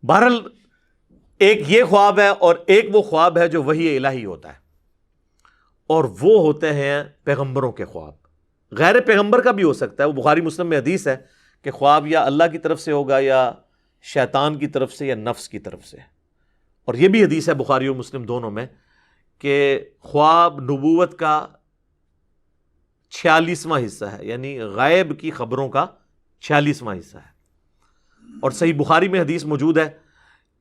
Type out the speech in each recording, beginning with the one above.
بہرحال ایک یہ خواب ہے اور ایک وہ خواب ہے جو وحی الہی ہوتا ہے، اور وہ ہوتے ہیں پیغمبروں کے خواب۔ غیر پیغمبر کا بھی ہو سکتا ہے، وہ بخاری مسلم میں حدیث ہے کہ خواب یا اللہ کی طرف سے ہوگا یا شیطان کی طرف سے یا نفس کی طرف سے، اور یہ بھی حدیث ہے بخاری اور مسلم دونوں میں کہ خواب نبوت کا 46واں حصہ ہے، یعنی غائب کی خبروں کا 46واں حصہ ہے۔ اور صحیح بخاری میں حدیث موجود ہے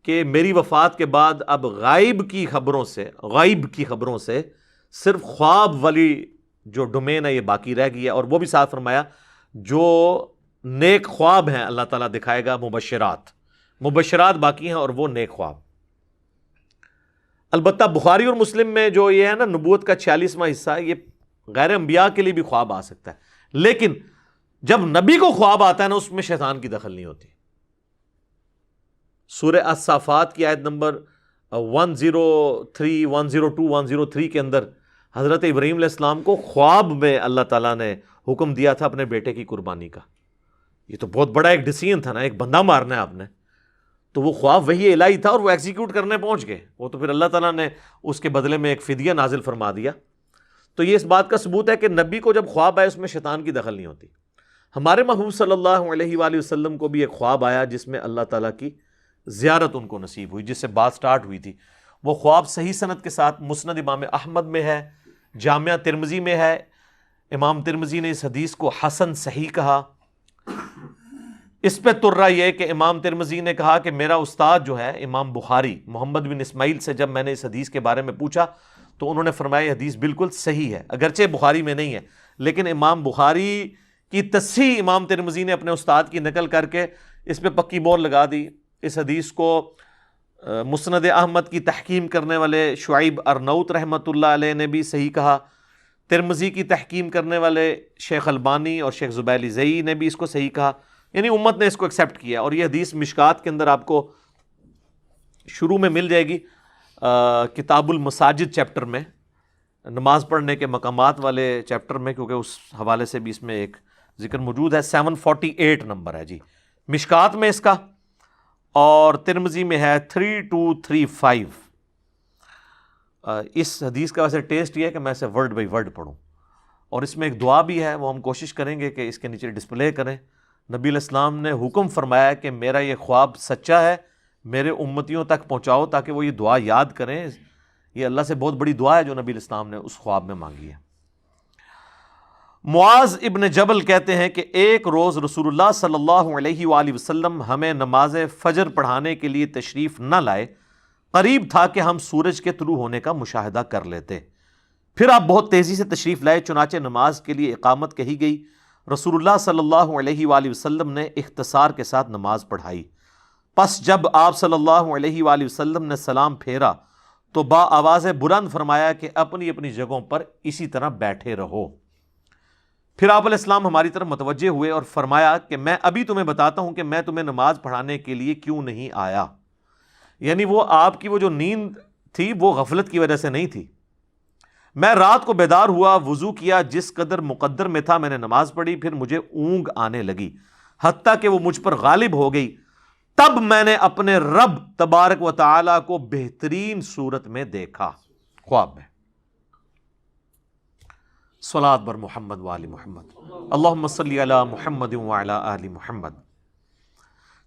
کہ میری وفات کے بعد اب غائب کی خبروں سے صرف خواب والی جو ڈومین ہے یہ باقی رہ گئی ہے، اور وہ بھی ساتھ فرمایا جو نیک خواب ہیں اللہ تعالیٰ دکھائے گا، مبشرات باقی ہیں اور وہ نیک خواب۔ البتہ بخاری اور مسلم میں جو یہ ہے نا نبوت کا 46واں حصہ ہے، یہ غیر انبیاء کے لیے بھی خواب آ سکتا ہے، لیکن جب نبی کو خواب آتا ہے نا اس میں شیطان کی دخل نہیں ہوتی۔ سورہ الصافات کی آیت نمبر 103 102 103 کے اندر حضرت ابراہیم علیہ السلام کو خواب میں اللہ تعالیٰ نے حکم دیا تھا اپنے بیٹے کی قربانی کا۔ یہ تو بہت بڑا ایک ڈیسیژن تھا نا، ایک بندہ مارنا ہے آپ نے، تو وہ خواب وہی الہی تھا اور وہ ایگزیکیوٹ کرنے پہنچ گئے، وہ تو پھر اللہ تعالیٰ نے اس کے بدلے میں ایک فدیہ نازل فرما دیا۔ تو یہ اس بات کا ثبوت ہے کہ نبی کو جب خواب آئے اس میں شیطان کی دخل نہیں ہوتی۔ ہمارے محبوب صلی اللہ علیہ وآلہ وسلم کو بھی ایک خواب آیا جس میں اللہ تعالیٰ کی زیارت ان کو نصیب ہوئی، جس سے بات سٹارٹ ہوئی تھی۔ وہ خواب صحیح سند کے ساتھ مسند امام احمد میں ہے، جامعہ ترمذی میں ہے۔ امام ترمذی نے اس حدیث کو حسن صحیح کہا۔ اس پہ ترا یہ کہ امام ترمذی نے کہا کہ میرا استاد جو ہے امام بخاری محمد بن اسماعیل سے جب میں نے اس حدیث کے بارے میں پوچھا تو انہوں نے فرمایا یہ حدیث بالکل صحیح ہے، اگرچہ بخاری میں نہیں ہے، لیکن امام بخاری کی تصحیح امام ترمذی نے اپنے استاد کی نقل کر کے اس پہ پکی مور لگا دی۔ اس حدیث کو مسند احمد کی تحکیم کرنے والے شعیب ارنوت رحمۃ اللہ علیہ نے بھی صحیح کہا، ترمذی کی تحکیم کرنے والے شیخ البانی اور شیخ زبیلی زئی نے بھی اس کو صحیح کہا، یعنی امت نے اس کو ایکسیپٹ کیا۔ اور یہ حدیث مشکات کے اندر آپ کو شروع میں مل جائے گی، کتاب المساجد چیپٹر میں، نماز پڑھنے کے مقامات والے چیپٹر میں، کیونکہ اس حوالے سے بھی اس میں ایک ذکر موجود ہے۔ 748 نمبر ہے جی مشکات میں اس کا، اور ترمذی میں ہے 3235۔ اس حدیث کا ویسے ٹیسٹ یہ ہے کہ میں اسے ورڈ بائی ورڈ پڑھوں، اور اس میں ایک دعا بھی ہے، وہ ہم کوشش کریں گے کہ اس کے نیچے ڈسپلے کریں۔ نبی علیہ السلام نے حکم فرمایا کہ میرا یہ خواب سچا ہے، میرے امتیوں تک پہنچاؤ تاکہ وہ یہ دعا یاد کریں۔ یہ اللہ سے بہت بڑی دعا ہے جو نبی علیہ السلام نے اس خواب میں مانگی ہے۔ معاذ ابن جبل کہتے ہیں کہ ایک روز رسول اللہ صلی اللہ علیہ وآلہ وسلم ہمیں نماز فجر پڑھانے کے لیے تشریف نہ لائے، قریب تھا کہ ہم سورج کے طلوع ہونے کا مشاہدہ کر لیتے۔ پھر آپ بہت تیزی سے تشریف لائے، چنانچہ نماز کے لیے اقامت کہی گئی۔ رسول اللہ صلی اللہ علیہ وآلہ وسلم نے اختصار کے ساتھ نماز پڑھائی۔ پس جب آپ صلی اللہ علیہ وآلہ وسلم نے سلام پھیرا تو با آواز بلند فرمایا کہ اپنی اپنی جگہوں پر اسی طرح بیٹھے رہو۔ پھر آپ علیہ السلام ہماری طرف متوجہ ہوئے اور فرمایا کہ میں ابھی تمہیں بتاتا ہوں کہ میں تمہیں نماز پڑھانے کے لیے کیوں نہیں آیا۔ یعنی وہ آپ کی وہ جو نیند تھی وہ غفلت کی وجہ سے نہیں تھی۔ میں رات کو بیدار ہوا، وضو کیا، جس قدر مقدر میں تھا میں نے نماز پڑھی، پھر مجھے اونگ آنے لگی حتیٰ کہ وہ مجھ پر غالب ہو گئی۔ تب میں نے اپنے رب تبارک و تعالی کو بہترین صورت میں دیکھا، خواب میں۔ صلاۃ بر محمد وآل محمد، اللہم صلی علی محمد وعلی آل محمد۔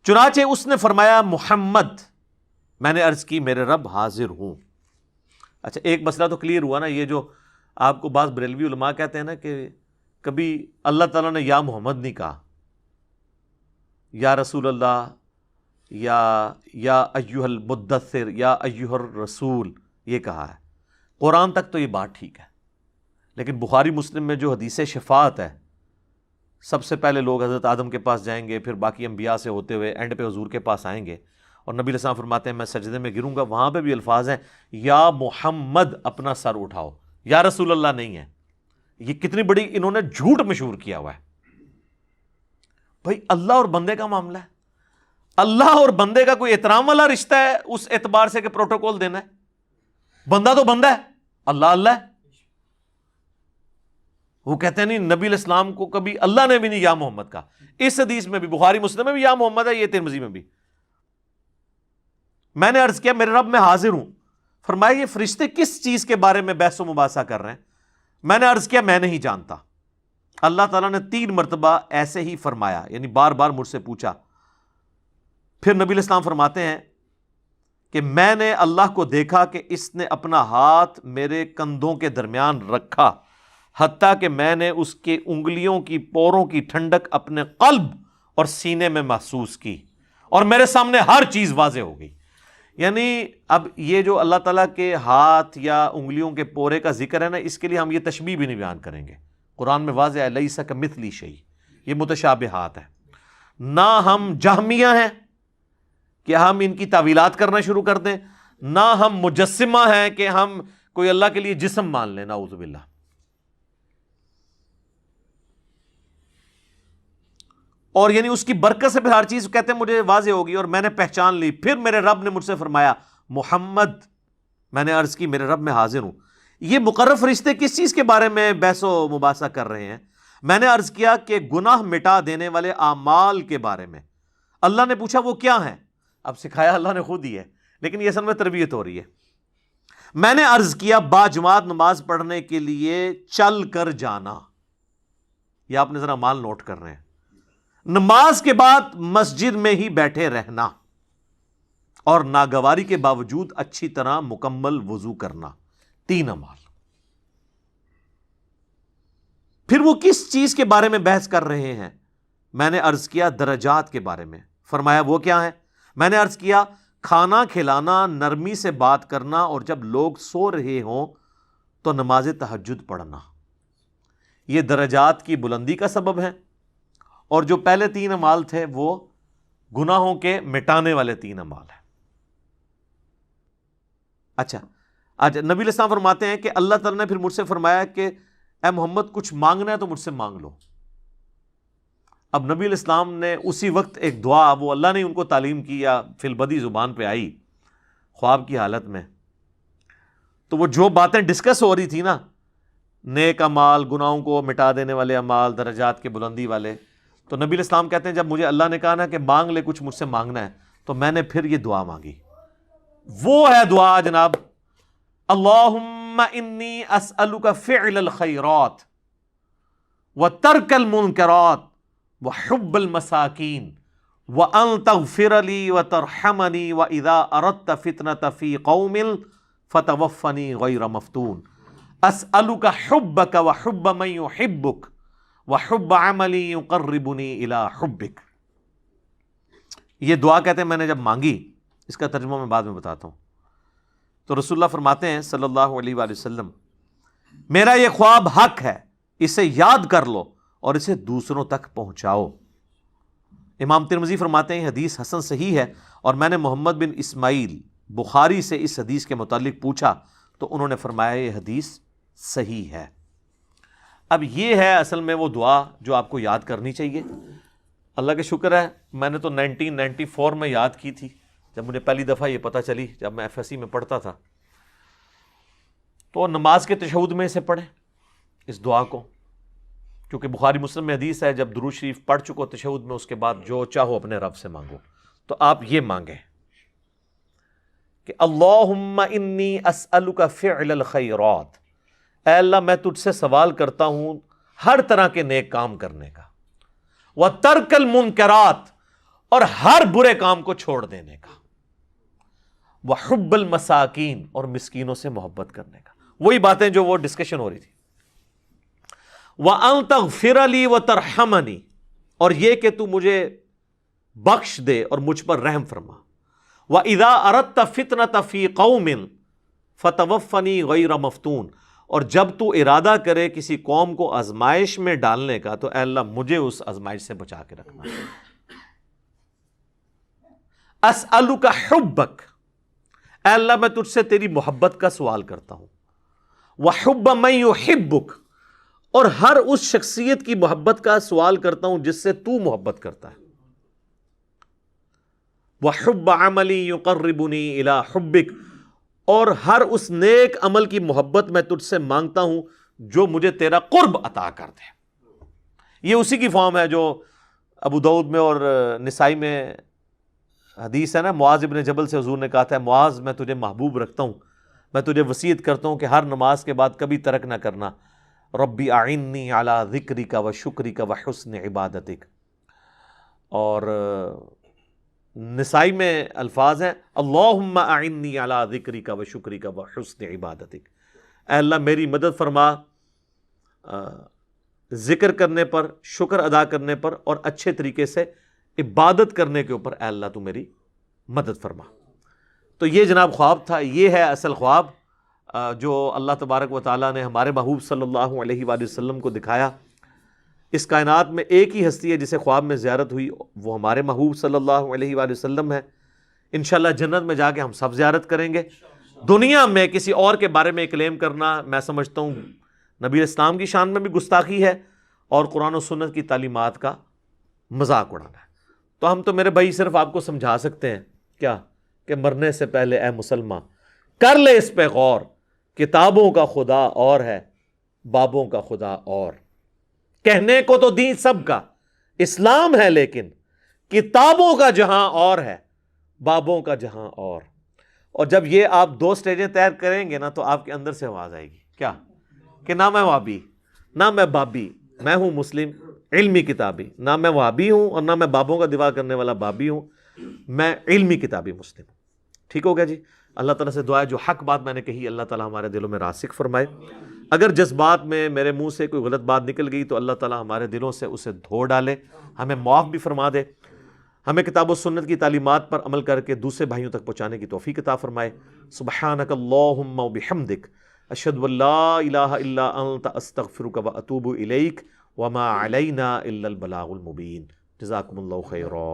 چنانچہ اس نے فرمایا محمد، میں نے عرض کی میرے رب حاضر ہوں۔ اچھا ایک مسئلہ تو کلیئر ہوا نا، یہ جو آپ کو بعض بریلوی علماء کہتے ہیں نا کہ کبھی اللہ تعالیٰ نے یا محمد نہیں کہا، یا رسول اللہ، یا ایھا المدثر، یا ایھا الرسول، یہ کہا ہے۔ قرآن تک تو یہ بات ٹھیک ہے، لیکن بخاری مسلم میں جو حدیث شفاعت ہے، سب سے پہلے لوگ حضرت آدم کے پاس جائیں گے، پھر باقی انبیاء سے ہوتے ہوئے اینڈ پہ حضور کے پاس آئیں گے، اور نبی علیہ السلام فرماتے ہیں میں سجدے میں گروں گا، وہاں پہ بھی الفاظ ہیں یا محمد اپنا سر اٹھاؤ، یا رسول اللہ نہیں ہے۔ یہ کتنی بڑی انہوں نے جھوٹ مشہور کیا ہوا ہے۔ بھائی اللہ اور بندے کا معاملہ ہے، اللہ اور بندے کا کوئی احترام والا رشتہ ہے اس اعتبار سے کہ پروٹوکول دینا ہے؟ بندہ تو بندہ ہے، اللہ اللہ ہے۔ وہ کہتے ہیں نہیں، نبی علیہ السلام کو کبھی اللہ نے بھی نہیں یا محمد کا۔ اس حدیث میں بھی، بخاری مسلم میں بھی یا محمد ہے، یہ ترمذی میں بھی۔ میں نے عرض کیا میرے رب میں حاضر ہوں. فرمایا یہ فرشتے کس چیز کے بارے میں بحث و مباحثہ کر رہے ہیں؟ میں نے عرض کیا میں نہیں جانتا. اللہ تعالیٰ نے 3 مرتبہ ایسے ہی فرمایا، یعنی بار بار مجھ سے پوچھا. پھر نبی علیہ السلام فرماتے ہیں کہ میں نے اللہ کو دیکھا کہ اس نے اپنا ہاتھ میرے کندھوں کے درمیان رکھا، حتیٰ کہ میں نے اس کے انگلیوں کی پوروں کی ٹھنڈک اپنے قلب اور سینے میں محسوس کی، اور میرے سامنے ہر چیز واضح ہو گئی. یعنی اب یہ جو اللہ تعالیٰ کے ہاتھ یا انگلیوں کے پورے کا ذکر ہے نا، اس کے لیے ہم یہ تشبیہ بھی نہیں بیان کریں گے. قرآن میں واضح ہے لیس کمثلہ شیء، یہ متشابہات ہے. نہ ہم جہمیہ ہیں کہ ہم ان کی تعویلات کرنا شروع کر دیں، نہ ہم مجسمہ ہیں کہ ہم کوئی اللہ کے لیے جسم مان لیں، نعوذ باللہ. اور یعنی اس کی برکت سے پھر ہر چیز کہتے ہیں مجھے واضح ہوگی اور میں نے پہچان لی. پھر میرے رب نے مجھ سے فرمایا محمد، میں نے عرض کی میرے رب میں حاضر ہوں. یہ مقرر فرشتے کس چیز کے بارے میں بحث و مباحثہ کر رہے ہیں؟ میں نے عرض کیا کہ گناہ مٹا دینے والے اعمال کے بارے میں. اللہ نے پوچھا وہ کیا ہیں؟ اب سکھایا اللہ نے خود ہی ہے، لیکن یہ اصل میں تربیت ہو رہی ہے. میں نے عرض کیا باجماعت نماز پڑھنے کے لیے چل کر جانا. یہ آپ نے ذرا مال نوٹ کر رہے ہیں. نماز کے بعد مسجد میں ہی بیٹھے رہنا، اور ناگواری کے باوجود اچھی طرح مکمل وضو کرنا. 3 اعمال. پھر وہ کس چیز کے بارے میں بحث کر رہے ہیں؟ میں نے عرض کیا درجات کے بارے میں. فرمایا وہ کیا ہے؟ میں نے عرض کیا کھانا کھلانا، نرمی سے بات کرنا، اور جب لوگ سو رہے ہوں تو نماز تہجد پڑھنا. یہ درجات کی بلندی کا سبب ہے. اور جو پہلے 3 اعمال تھے وہ گناہوں کے مٹانے والے 3 اعمال ہیں. اچھا، آج نبی علیہ السلام فرماتے ہیں کہ اللہ تعالیٰ نے پھر مجھ سے فرمایا کہ اے محمد کچھ مانگنا ہے تو مجھ سے مانگ لو. اب نبی علیہ السلام نے اسی وقت ایک دعا، وہ اللہ نے ان کو تعلیم کی یا فی البدی زبان پہ آئی خواب کی حالت میں، تو وہ جو باتیں ڈسکس ہو رہی تھی نا، نیک اعمال، گناہوں کو مٹا دینے والے اعمال، درجات کے بلندی والے، تو نبی علیہ السلام کہتے ہیں جب مجھے اللہ نے کہا نا کہ مانگ لے کچھ مجھ سے مانگنا ہے، تو میں نے پھر یہ دعا مانگی. وہ ہے دعا جناب، اللہم انی اسألک فعل الخیرات وترک المنکرات وحب المساکین وان تغفر لی وترحمنی واذا اردت فتنة فی قوم فتوفنی غیر مفتون. اسألک حبک وحب من یحبک وحب عملی یقربنی الی حبک. یہ دعا کہتے ہیں میں نے جب مانگی، اس کا ترجمہ میں بعد میں بتاتا ہوں، تو رسول اللہ فرماتے ہیں صلی اللہ علیہ وآلہ وسلم میرا یہ خواب حق ہے، اسے یاد کر لو اور اسے دوسروں تک پہنچاؤ. امام ترمذی فرماتے ہیں حدیث حسن صحیح ہے، اور میں نے محمد بن اسماعیل بخاری سے اس حدیث کے متعلق پوچھا تو انہوں نے فرمایا یہ حدیث صحیح ہے. اب یہ ہے اصل میں وہ دعا جو آپ کو یاد کرنی چاہیے. اللہ کا شکر ہے میں نے تو 1994 میں یاد کی تھی، جب مجھے پہلی دفعہ یہ پتہ چلی، جب میں FSC میں پڑھتا تھا. تو نماز کے تشہد میں اسے پڑھیں اس دعا کو، کیونکہ بخاری مسلم میں حدیث ہے جب درود شریف پڑھ چکو تشہد میں، اس کے بعد جو چاہو اپنے رب سے مانگو. تو آپ یہ مانگیں کہ اللہم انی اسألک فعل الخیرات، اے اللہ میں تجھ سے سوال کرتا ہوں ہر طرح کے نیک کام کرنے کا، وترک المنکرات، اور ہر برے کام کو چھوڑ دینے کا، وحب المساکین، اور مسکینوں سے محبت کرنے کا. وہی باتیں جو وہ ڈسکشن ہو رہی تھی. وَأَن تَغْفِرَ لِي وَتَرْحَمَنِي، اور یہ کہ تو مجھے بخش دے اور مجھ پر رحم فرما. وَإِذَا أَرَدْتَ فِتْنَةَ فِي قَوْمٍ فَتَوَفَّنِي غَيْرَ مَفْتُونٍ، اور جب تو ارادہ کرے کسی قوم کو آزمائش میں ڈالنے کا تو اے اللہ مجھے اس آزمائش سے بچا کے رکھنا. اسألک حبک، اے اللہ میں تجھ سے تیری محبت کا سوال کرتا ہوں. وحب من یحبک، اور ہر اس شخصیت کی محبت کا سوال کرتا ہوں جس سے تو محبت کرتا ہے. وحب عملی یقربنی الی حبک، اور ہر اس نیک عمل کی محبت میں تجھ سے مانگتا ہوں جو مجھے تیرا قرب عطا کر دے. یہ اسی کی فارم ہے جو ابو داؤد میں اور نسائی میں حدیث ہے نا، معاذ ابن جبل سے حضور نے کہا تھا معاذ میں تجھے محبوب رکھتا ہوں، میں تجھے وصیت کرتا ہوں کہ ہر نماز کے بعد کبھی ترک نہ کرنا، ربی اعنی علی ذکرک و شکرک و حسن عبادتک۔ اور نسائی میں الفاظ ہیں اللہم اعنی علی ذکرک و شکرک و حسن عبادتک، اے اللہ میری مدد فرما ذکر کرنے پر، شکر ادا کرنے پر، اور اچھے طریقے سے عبادت کرنے کے اوپر، اے اللہ تو میری مدد فرما۔ تو یہ جناب خواب تھا، یہ ہے اصل خواب جو اللہ تبارک و تعالیٰ نے ہمارے محبوب صلی اللہ علیہ وآلہ وسلم کو دکھایا۔ اس کائنات میں ایک ہی ہستی ہے جسے خواب میں زیارت ہوئی، وہ ہمارے محبوب صلی اللہ علیہ وآلہ وسلم ہے۔ انشاءاللہ جنت میں جا کے ہم سب زیارت کریں گے۔ دنیا میں کسی اور کے بارے میں کلیم کرنا میں سمجھتا ہوں نبی اسلام کی شان میں بھی گستاخی ہے اور قرآن و سنت کی تعلیمات کا مذاق اڑانا ہے۔ تو ہم تو میرے بھائی صرف آپ کو سمجھا سکتے ہیں کیا کہ مرنے سے پہلے اے مسلمان کر لے اس پہ غور، کتابوں کا خدا اور ہے، بابوں کا خدا اور۔ کہنے کو تو دین سب کا اسلام ہے، لیکن کتابوں کا جہاں اور ہے، بابوں کا جہاں اور جب یہ آپ دو سٹیجیں طے کریں گے نا تو آپ کے اندر سے آواز آئے گی کیا کہ نہ میں وہابی نہ میں بابی، میں ہوں مسلم علمی کتابی، نہ میں وہابی ہوں اور نہ میں بابوں کا دفاع کرنے والا بابی ہوں، میں علمی کتابی مسلم ہوں۔ ٹھیک ہو گیا جی؟ اللہ تعالیٰ سے دعا ہے جو حق بات میں نے کہی اللہ تعالیٰ ہمارے دلوں میں راسخ فرمائے، اگر جس بات میں میرے منہ سے کوئی غلط بات نکل گئی تو اللہ تعالیٰ ہمارے دلوں سے اسے دھو ڈالے، ہمیں معاف بھی فرما دے، ہمیں کتاب و سنت کی تعلیمات پر عمل کر کے دوسرے بھائیوں تک پہنچانے کی توفیق عطا فرمائے۔ سبحانک اللہم و بحمدک، اشہد ان لا الہ الا انت، استغفرک و اتوب الیک، وما علینا الا البلاغ المبین۔ جزاکم اللہ خیرا۔